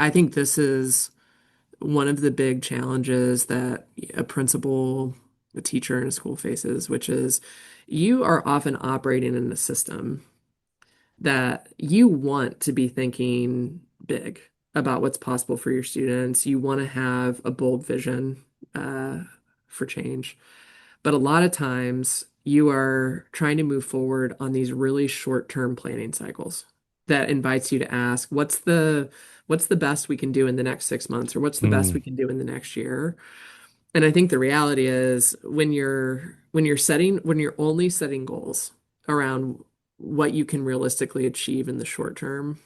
I think this is one of the big challenges that a principal, a teacher in a school faces, which is you are often operating in a system that you want to be thinking big about what's possible for your students. You want to have a bold vision for change. But a lot of times you are trying to move forward on these really short-term planning cycles that invites you to ask, what's the best we can do in the next 6 months, or what's the best we Mm, can do in the next year? And I think the reality is when you're only setting goals around what you can realistically achieve in the short term,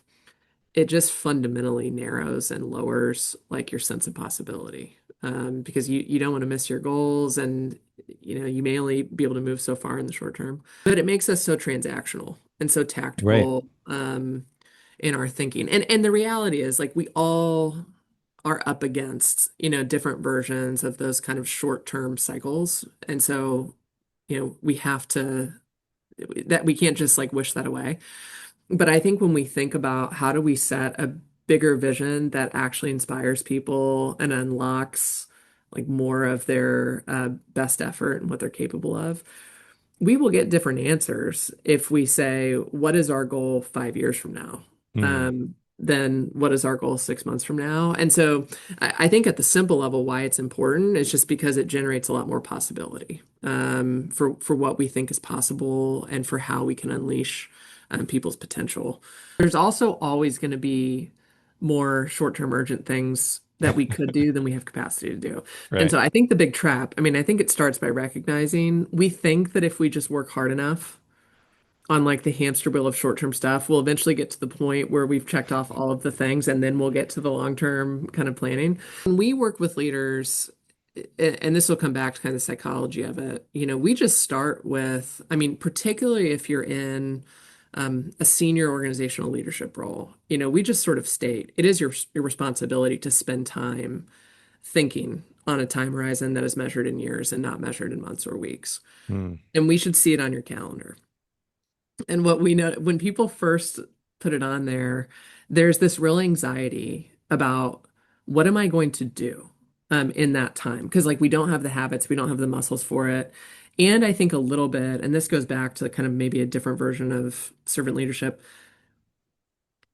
it just fundamentally narrows and lowers like your sense of possibility. Because you don't want to miss your goals, and you may only be able to move so far in the short term. But it makes us so transactional and so right. tactical in our thinking. And the reality is, like, we all are up against, different versions of those kind of short-term cycles. And so, we have to that we can't just like wish that away. But I think when we think about how do we set a bigger vision that actually inspires people and unlocks like more of their best effort and what they're capable of, we will get different answers if we say, what is our goal 5 years from now? Mm, Then what is our goal 6 months from now? And so I think at the simple level, why it's important is just because it generates a lot more possibility for what we think is possible and for how we can unleash people's potential. There's also always going to be more short-term urgent things that we could do than we have capacity to do. And right. so I think the big trap, I mean, I think it starts by recognizing we think that if we just work hard enough on like the hamster wheel of short-term stuff, we'll eventually get to the point where we've checked off all of the things and then we'll get to the long-term kind of planning. When we work with leaders, and this will come back to kind of the psychology of it, we just start with, I mean, particularly if you're in a senior organizational leadership role, we just sort of state it is your responsibility to spend time thinking on a time horizon that is measured in years and not measured in months or weeks. Mm, And we should see it on your calendar. And what we know when people first put it on there, there's this real anxiety about what am I going to do in that time? Because like we don't have the habits, we don't have the muscles for it. And I think a little bit, and this goes back to kind of maybe a different version of servant leadership.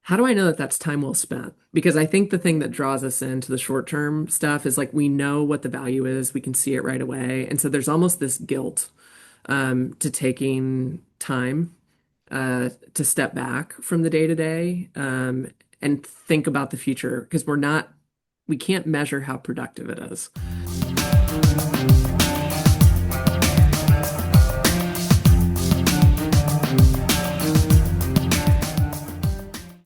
How do I know that that's time well spent? Because I think the thing that draws us into the short term stuff is like we know what the value is, we can see it right away. And so there's almost this guilt to taking time to step back from the day to day and think about the future because we can't measure how productive it is.